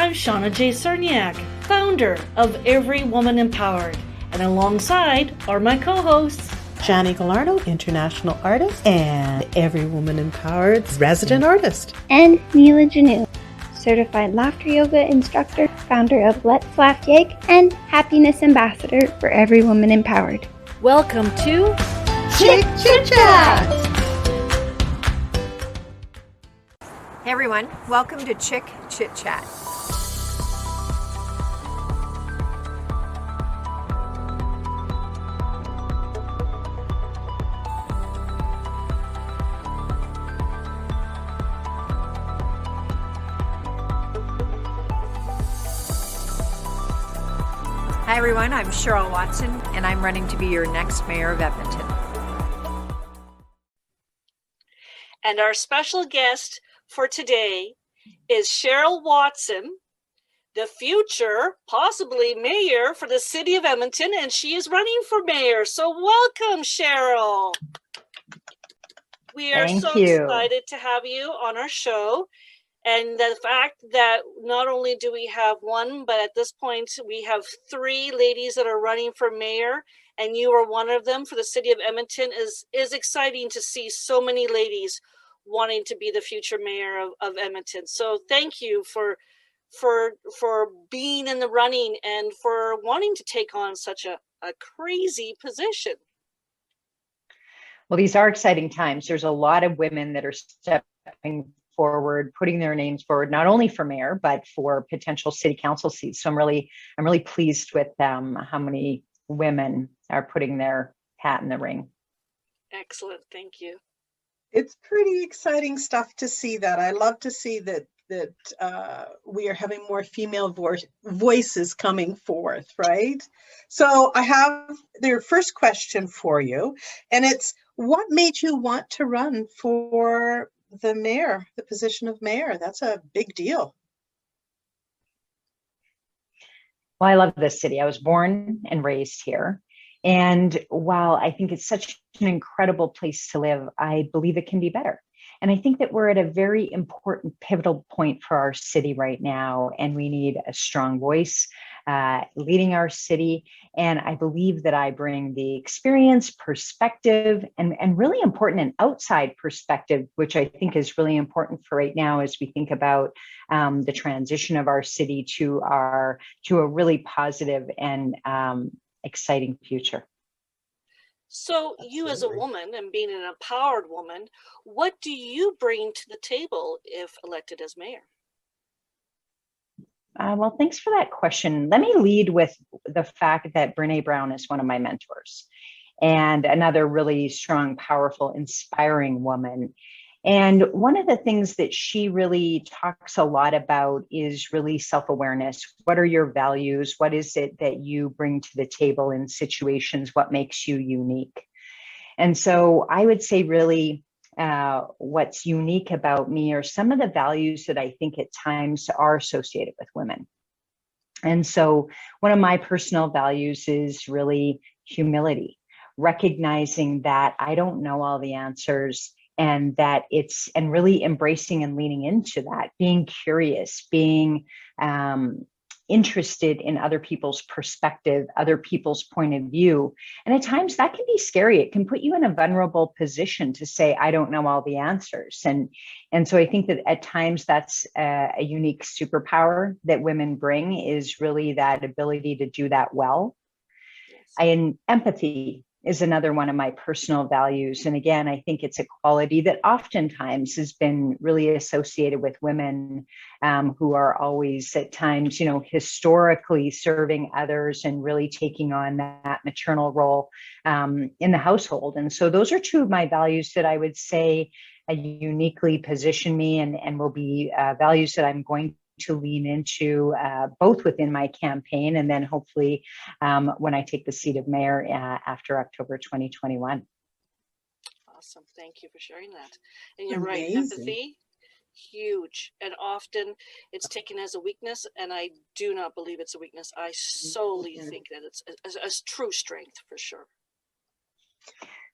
I'm Shauna J. Cerniak, founder of Every Woman Empowered, and alongside are my co-hosts, Johnny Gallardo, international artist, and Every Woman Empowered's resident artist. And Neela Janu, certified laughter yoga instructor, founder of Let's Laugh Yig, and happiness ambassador for Every Woman Empowered. Welcome to Chit Chat! Hey everyone, welcome to Chit Chat. Hi everyone, I'm Cheryll Watson, and I'm running to be your next mayor of Edmonton. And our special guest for today is Cheryll Watson, the future, possibly mayor for the city of Edmonton, and she is running for mayor. So welcome, Cheryll. We are Thank so you. excited to have you on our show. And the fact that not only do we have one, but at this point we have three ladies that are running for mayor, and you are one of them for the city of Edmonton is exciting to see so many ladies wanting to be the future mayor of Edmonton. So thank you for being in the running and for wanting to take on such a crazy position. Well, these are exciting times. There's a lot of women that are stepping forward, putting their names forward, not only for mayor, but for potential city council seats. So I'm really pleased with how many women are putting their hat in the ring. Excellent. Thank you. It's pretty exciting stuff to see that. I love to see that we are having more female voices coming forth, right? So I have their first question for you, and it's, what made you want to run for the mayor, the position of mayor? That's a big deal. Well, I love this city. I was born and raised here. And while I think it's such an incredible place to live, I believe it can be better. And I think that we're at a very important pivotal point for our city right now, and we need a strong voice leading our city. And I believe that I bring the experience, perspective, and really important, an outside perspective, which I think is really important for right now as we think about the transition of our city to a really positive and exciting future. So you as a woman and being an empowered woman, what do you bring to the table if elected as mayor? Well, thanks for that question. Let me lead with the fact that Brene Brown is one of my mentors and another really strong, powerful, inspiring woman. And one of the things that she really talks a lot about is really self-awareness. What are your values? What is it that you bring to the table in situations? What makes you unique? And so I would say really what's unique about me are some of the values that I think at times are associated with women. And so one of my personal values is really humility, recognizing that I don't know all the answers, and that and really embracing and leaning into that, being curious, being interested in other people's perspective, other people's point of view. And at times that can be scary. It can put you in a vulnerable position to say, I don't know all the answers. And so I think that at times that's a unique superpower that women bring, is really that ability to do that well. And empathy is another one of my personal values. And again, I think it's a quality that oftentimes has been really associated with women who are always at times, historically serving others and really taking on that maternal role in the household. And so those are two of my values that I would say uniquely position me and will be values that I'm going to lean into both within my campaign and then hopefully when I take the seat of mayor after October 2021. Awesome. Thank you for sharing that. And you're Amazing. right, empathy, huge. And often it's taken as a weakness, and I do not believe it's a weakness. I solely think that it's a true strength for sure.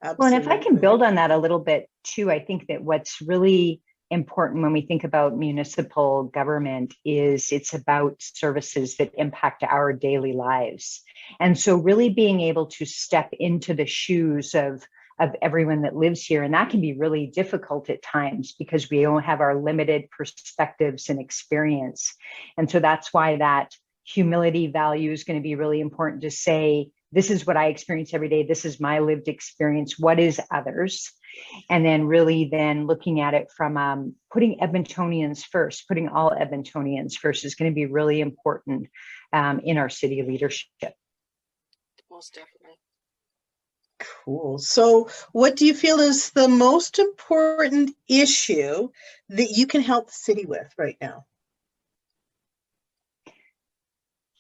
Absolutely. Well, and if I can build on that a little bit too, I think that what's really important when we think about municipal government is it's about services that impact our daily lives. And so really being able to step into the shoes of everyone that lives here. And that can be really difficult at times because we don't have our limited perspectives and experience. And so that's why that humility value is going to be really important to say, this is what I experience every day. This is my lived experience. What is others? And then really then looking at it from putting Edmontonians first, putting all Edmontonians first is going to be really important in our city leadership. Most definitely. Cool. So what do you feel is the most important issue that you can help the city with right now?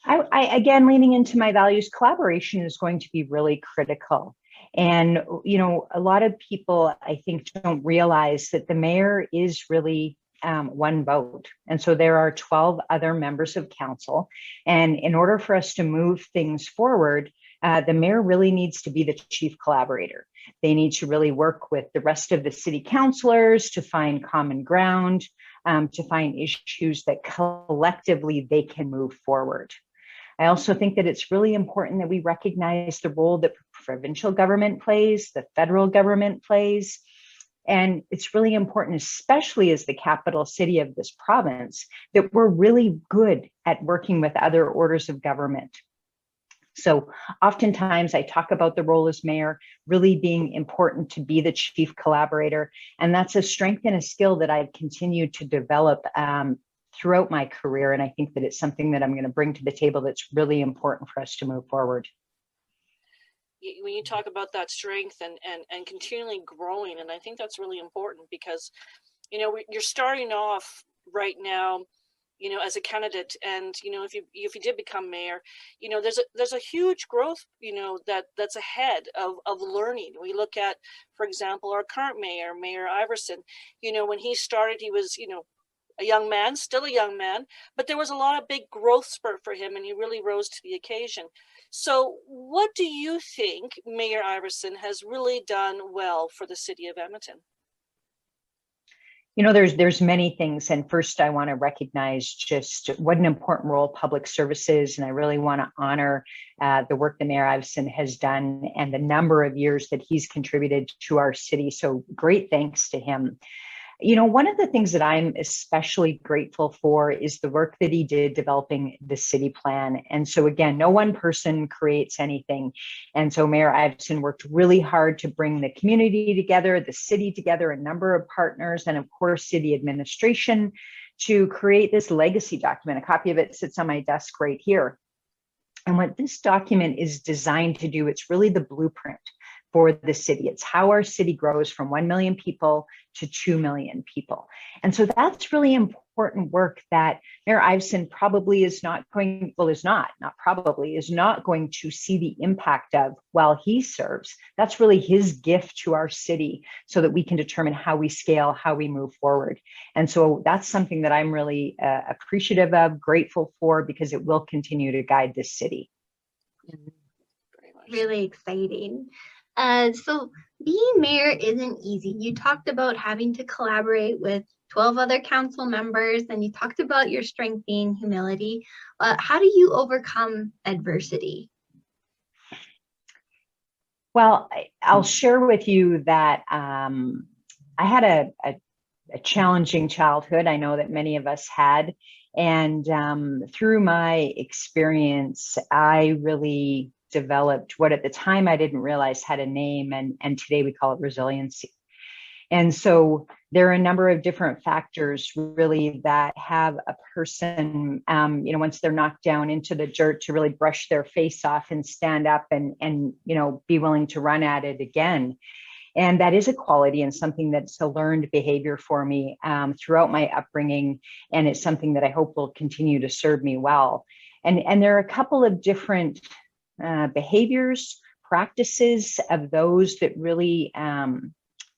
I again, leaning into my values, collaboration is going to be really critical. And, you know, a lot of people, I think, don't realize that the mayor is really one vote. And so there are 12 other members of council. And in order for us to move things forward, the mayor really needs to be the chief collaborator. They need to really work with the rest of the city councilors to find common ground, to find issues that collectively they can move forward. I also think that it's really important that we recognize the role that provincial government plays, the federal government plays. And it's really important, especially as the capital city of this province, that we're really good at working with other orders of government. So oftentimes I talk about the role as mayor really being important to be the chief collaborator. And that's a strength and a skill that I've continued to develop throughout my career. And I think that it's something that I'm going to bring to the table that's really important for us to move forward. When you talk about that strength and continually growing, and I think that's really important because, you know, you're starting off right now, you know, as a candidate, and you know, if you did become mayor, you know, there's a huge growth, you know, that's ahead of learning. We look at, for example, our current mayor, Mayor Iverson. You know, when he started, he was, you know, a young man, still a young man, but there was a lot of big growth spurt for him, and he really rose to the occasion. So, what do you think Mayor Iverson has really done well for the city of Edmonton? You know, there's many things. And first, I want to recognize just what an important role public service is. And I really want to honor the work that Mayor Iveson has done and the number of years that he's contributed to our city. So great thanks to him. You know, one of the things that I'm especially grateful for is the work that he did developing the city plan. And so again, no one person creates anything. And so Mayor Iveson worked really hard to bring the community together, the city together, a number of partners, and of course, city administration to create this legacy document. A copy of it sits on my desk right here. And what this document is designed to do, it's really the blueprint for the city. It's how our city grows from 1 million people to 2 million people. And so that's really important work that Mayor Iveson probably is not going, well, is not going to see the impact of while he serves. That's really his gift to our city so that we can determine how we scale, how we move forward. And so that's something that I'm really appreciative of, grateful for, because it will continue to guide this city. Really exciting. So being mayor isn't easy. You talked about having to collaborate with 12 other council members, and you talked about your strength being humility. How do you overcome adversity? Well, I'll share with you that I had a challenging childhood. I know that many of us had. And through my experience, I really developed what at the time I didn't realize had a name, and today we call it resiliency. And so there are a number of different factors really that have a person, you know, once they're knocked down into the dirt, to really brush their face off and stand up and you know, be willing to run at it again. And that is a quality and something that's a learned behavior for me throughout my upbringing. And it's something that I hope will continue to serve me well. And there are a couple of different behaviors, practices of those that really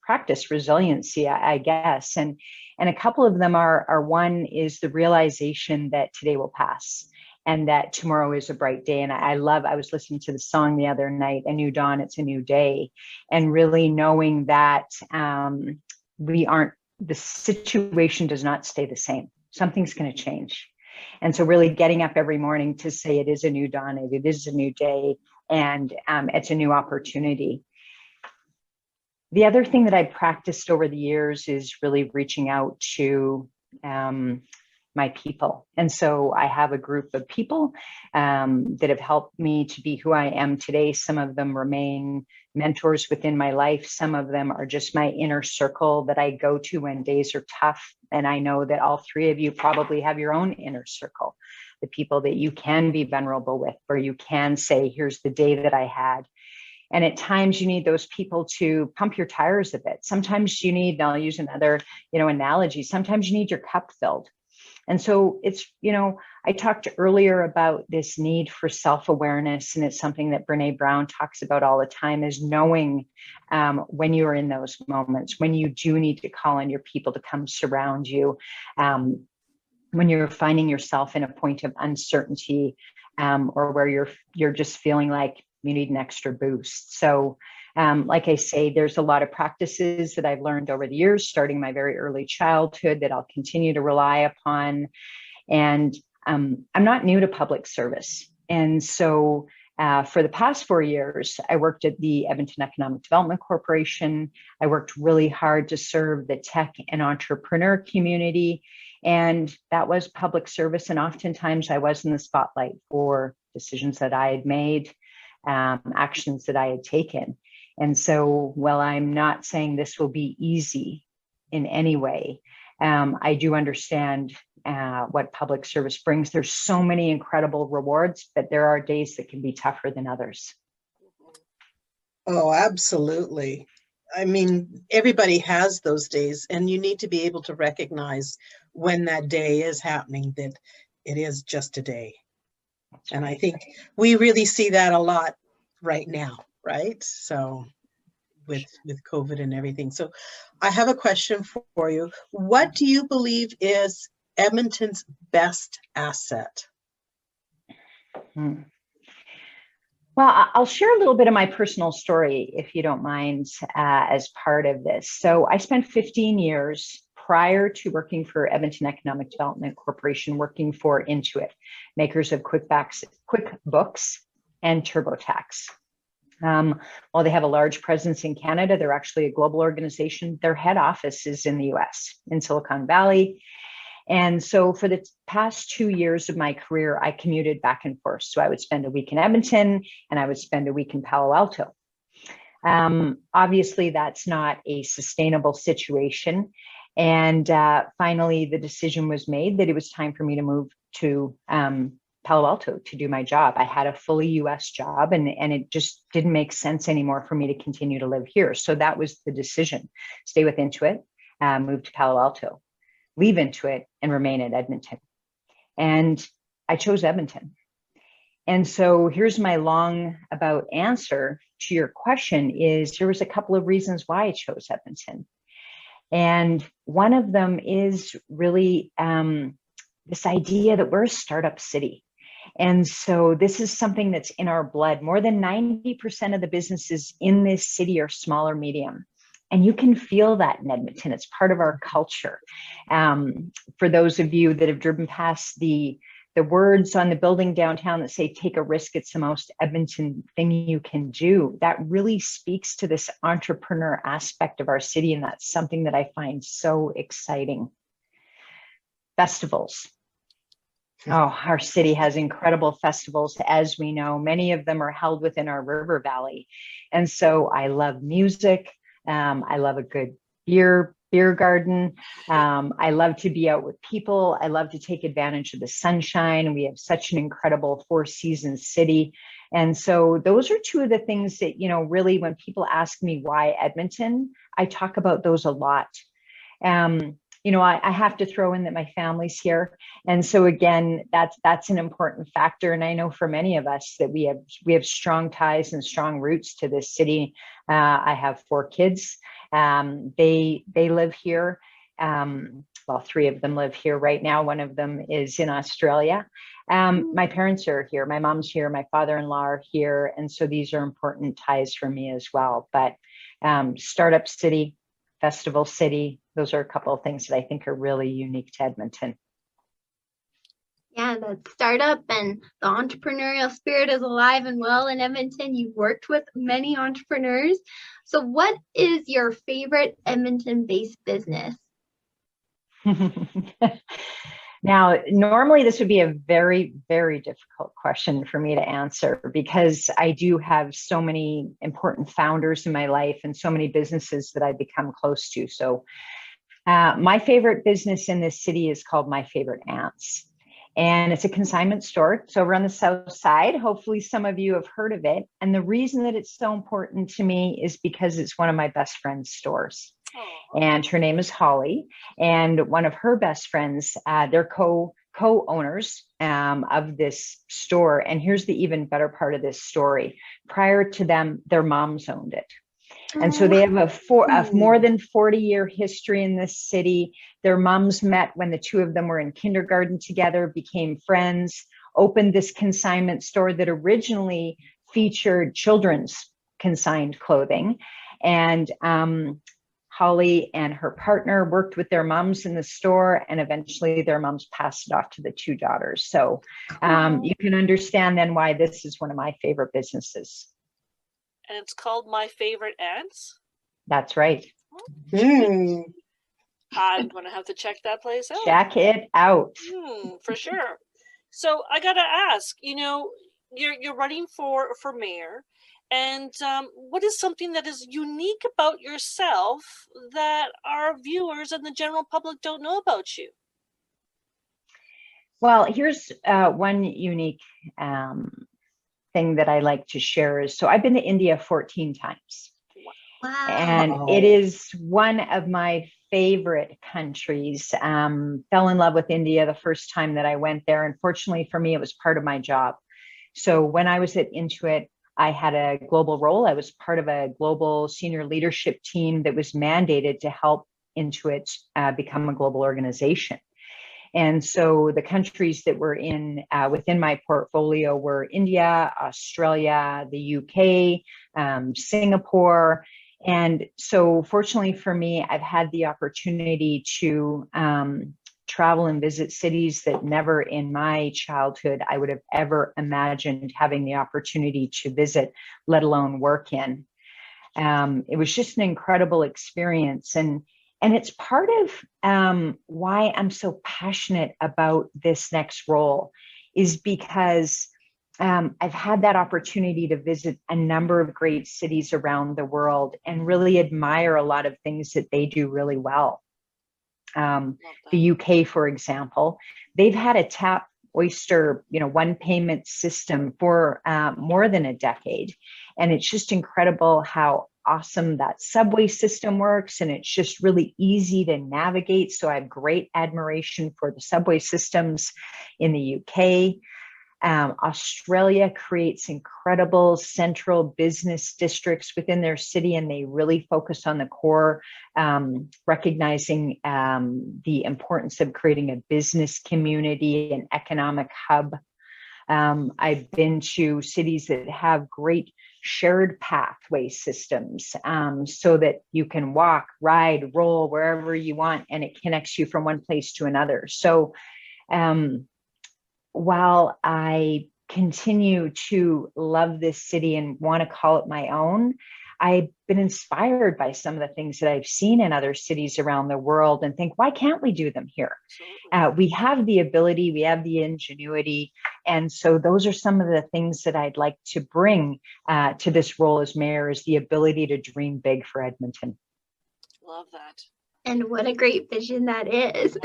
practice resiliency, I guess. And a couple of them are one is the realization that today will pass and that tomorrow is a bright day. And I was listening to the song the other night, A New Dawn, It's a New Day, and really knowing that we aren't the situation does not stay the same. Something's going to change. And so really getting up every morning to say it is a new dawn, it is a new day, and it's a new opportunity. The other thing that I practiced over the years is really reaching out to my people. And so I have a group of people that have helped me to be who I am today. Some of them remain mentors within my life. Some of them are just my inner circle that I go to when days are tough. And I know that all three of you probably have your own inner circle, the people that you can be vulnerable with, where you can say, here's the day that I had. And at times you need those people to pump your tires a bit. Sometimes you need, I'll use another, analogy. Sometimes you need your cup filled. And so it's, I talked earlier about this need for self-awareness, and it's something that Brene Brown talks about all the time, is knowing when you're in those moments, when you do need to call on your people to come surround you, when you're finding yourself in a point of uncertainty, or where you're just feeling like you need an extra boost. So like I say, there's a lot of practices that I've learned over the years, starting my very early childhood, that I'll continue to rely upon. And I'm not new to public service. And so for the past 4 years, I worked at the Edmonton Economic Development Corporation. I worked really hard to serve the tech and entrepreneur community. And that was public service. And oftentimes I was in the spotlight for decisions that I had made, actions that I had taken. And so, while I'm not saying this will be easy in any way, I do understand what public service brings. There's so many incredible rewards, but there are days that can be tougher than others. Oh, absolutely. I mean, everybody has those days, and you need to be able to recognize when that day is happening, that it is just a day. And I think we really see that a lot right now, right? So with COVID and everything. So I have a question for you. What do you believe is Edmonton's best asset? Well, I'll share a little bit of my personal story, if you don't mind, as part of this. So I spent 15 years prior to working for Edmonton Economic Development Corporation, working for Intuit, makers of QuickBooks and TurboTax. While they have a large presence in Canada, they're actually a global organization. Their head office is in the US, in Silicon Valley. And so for the past 2 years of my career, I commuted back and forth. So I would spend a week in Edmonton and I would spend a week in Palo Alto. Obviously, that's not a sustainable situation. And finally, the decision was made that it was time for me to move to Palo Alto to do my job. I had a fully US job, and it just didn't make sense anymore for me to continue to live here. So that was the decision. Stay with Intuit, move to Palo Alto, leave Intuit, and remain at Edmonton. And I chose Edmonton. And so here's my long about answer to your question is there was a couple of reasons why I chose Edmonton. And one of them is really this idea that we're a startup city. And so this is something that's in our blood. More than 90% of the businesses in this city are small or medium. And you can feel that in Edmonton. It's part of our culture. For those of you that have driven past the words on the building downtown that say, take a risk, it's the most Edmonton thing you can do. That really speaks to this entrepreneur aspect of our city. And that's something that I find so exciting. Festivals. Oh, our city has incredible festivals, as we know. Many of them are held within our river valley. And so I love music. I love a good beer garden. I love to be out with people. I love to take advantage of the sunshine. We have such an incredible 4-season city. And so those are two of the things that, really when people ask me why Edmonton, I talk about those a lot. I have to throw in that my family's here. And so again, that's an important factor. And I know for many of us that we have strong ties and strong roots to this city. I have 4 kids. They live here. Well, 3 of them live here right now. One of them is in Australia. My parents are here. My mom's here. My father-in-law are here. And so these are important ties for me as well. But startup city, festival city, those are a couple of things that I think are really unique to Edmonton. Yeah, that startup and the entrepreneurial spirit is alive and well in Edmonton. You've worked with many entrepreneurs. So what is your favorite Edmonton-based business? Now, normally this would be a very, very difficult question for me to answer because I do have so many important founders in my life and so many businesses that I've become close to. So my favorite business in this city is called My Favorite Ants. And it's a consignment store. It's over on the south side. Hopefully some of you have heard of it. And the reason that it's so important to me is because it's one of my best friend's stores. And her name is Holly, and one of her best friends, they're co-owners of this store. And here's the even better part of this story. Prior to them, their moms owned it. And so they have a more than 40-year history in this city. Their moms met when the two of them were in kindergarten together, became friends, opened this consignment store that originally featured children's consigned clothing. And Holly and her partner worked with their moms in the store, and eventually their moms passed it off to the two daughters. So you can understand then why this is one of my favorite businesses. And it's called My Favorite Ants? That's right. Mm. I'm going to have to check that place out. Check it out. For sure. So I got to ask, you're running for mayor. And what is something that is unique about yourself that our viewers and the general public don't know about you? Well, here's one unique thing that I like to share is, so I've been to India 14 times. Wow. And it is one of my favorite countries. Fell in love with India the first time that I went there. And fortunately for me, it was part of my job. So when I was at Intuit, I had a global role. I was part of a global senior leadership team that was mandated to help Intuit become a global organization. And so the countries that were in within my portfolio were India, Australia, the UK, Singapore. And so fortunately for me, I've had the opportunity to travel and visit cities that never in my childhood I would have ever imagined having the opportunity to visit, let alone work in. It was just an incredible experience. And it's part of why I'm so passionate about this next role is because I've had that opportunity to visit a number of great cities around the world and really admire a lot of things that they do really well. The UK, for example, they've had a tap oyster, one payment system for more than a decade. And it's just incredible how awesome that subway system works. And it's just really easy to navigate. So I have great admiration for the subway systems in the UK. Australia creates incredible central business districts within their city, and they really focus on the core, recognizing the importance of creating a business community, an economic hub. I've been to cities that have great shared pathway systems so that you can walk, ride, roll wherever you want, and it connects you from one place to another. So while I continue to love this city and want to call it my own, I've been inspired by some of the things that I've seen in other cities around the world and think, why can't we do them here? We have the ability, we have the ingenuity. And so those are some of the things that I'd like to bring to this role as mayor, is the ability to dream big for Edmonton. Love that. And what a great vision that is.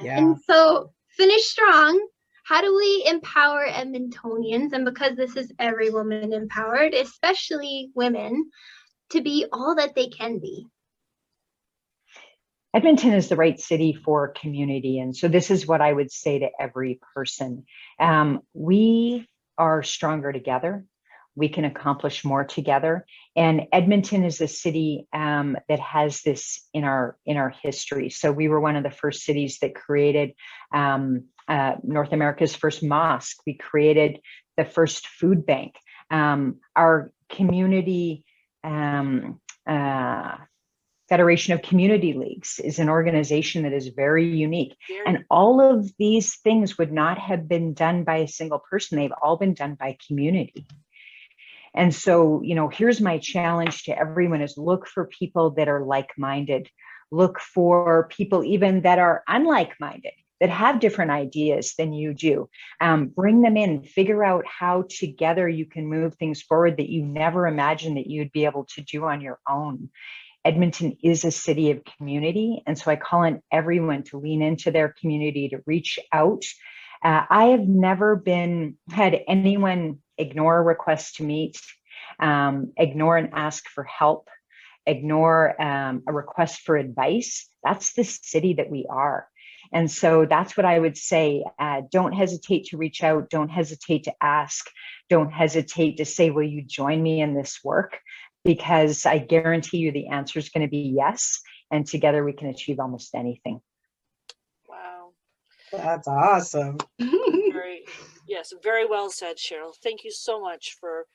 Yeah. And so finish strong. How do we empower Edmontonians? And because this is every woman empowered, especially women, to be all that they can be? Edmonton is the right city for community. And so this is what I would say to every person. We are stronger together. We can accomplish more together. And Edmonton is a city that has this in our history. So we were one of the first cities that created North America's first mosque. We created the first food bank. Our community Federation of Community Leagues is an organization that is very unique. Very. And all of these things would not have been done by a single person. They've all been done by community. And so, here's my challenge to everyone is look for people that are like-minded. Look for people even that are unlike-minded, that have different ideas than you do. Bring them in, figure out how together you can move things forward that you never imagined that you'd be able to do on your own. Edmonton is a city of community. And so I call on everyone to lean into their community, to reach out. I have never had anyone ignore a request to meet, ignore and ask for help, ignore a request for advice. That's the city that we are. And so that's what I would say. Don't hesitate to reach out. Don't hesitate to ask. Don't hesitate to say, will you join me in this work? Because I guarantee you the answer is going to be yes. And together we can achieve almost anything. Wow. That's awesome. Yes, very well said, Cheryl. Thank you so much for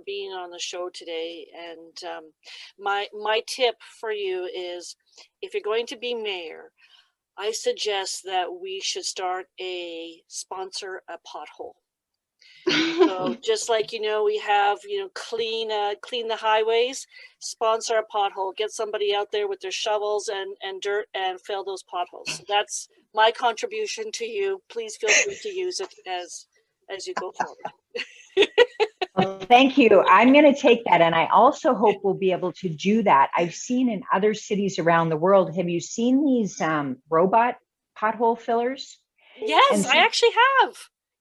being on the show today. And my tip for you is, if you're going to be mayor, I suggest that we should start sponsor a pothole. So just like, we have, clean the highways, sponsor a pothole, get somebody out there with their shovels and dirt and fill those potholes. So that's my contribution to you. Please feel free to use it as you go forward. Well, thank you. I'm going to take that. And I also hope we'll be able to do that. I've seen in other cities around the world, have you seen these robot pothole fillers? Yes, I actually have.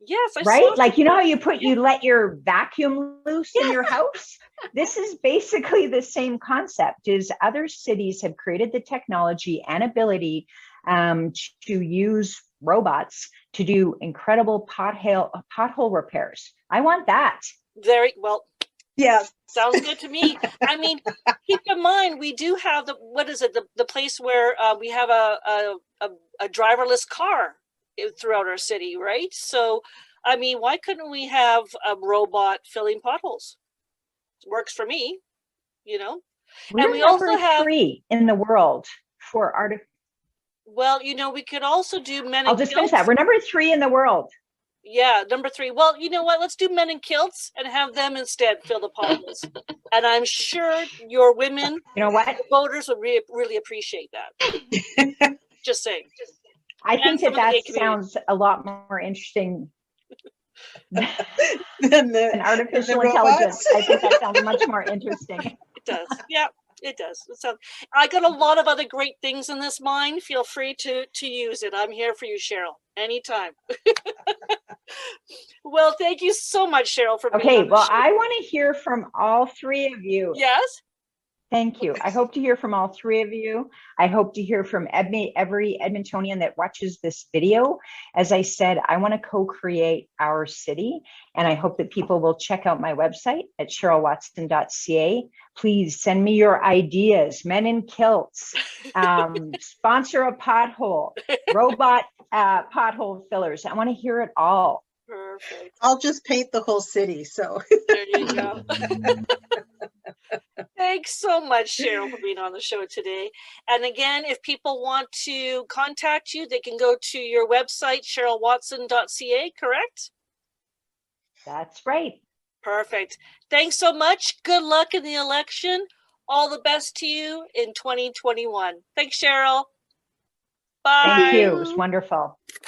Yes, I right? saw Like, how you let your vacuum loose in your house? This is basically the same concept. Is other cities have created the technology and ability to use robots to do incredible pothole repairs. I want that. Very well. Yeah. Sounds good to me. I mean, keep in mind, we do have the place where we have a driverless car throughout our city, right? So, I mean, why couldn't we have a robot filling potholes? Works for me, We're and we also have 3 in the world for Well, we could also do men. I'll just finish that. We're number 3 in the world. Yeah, number 3. Well, you know what? Let's do men in kilts and have them instead fill the potholes. And I'm sure your women, voters would really appreciate that. Just saying. I think that sounds a lot more interesting than artificial intelligence. I think that sounds much more interesting. It does. Yeah, it does. I got a lot of other great things in this mind. Feel free to use it. I'm here for you, Cheryl. Anytime. Well, thank you so much, Cheryl, for being on the show. I want to hear from all 3 of you. Yes. Thank you. I hope to hear from all 3 of you. I hope to hear from every Edmontonian that watches this video. As I said, I want to co-create our city, and I hope that people will check out my website at cherylwatson.ca. Please send me your ideas, men in kilts, sponsor a pothole, robot pothole fillers. I want to hear it all. Perfect. I'll just paint the whole city. So there you go. Thanks so much, Cheryl, for being on the show today. And again, if people want to contact you, they can go to your website, cherylwatson.ca, correct? That's right. Perfect. Thanks so much. Good luck in the election. All the best to you in 2021. Thanks, Cheryl. Bye. Thank you. It was wonderful.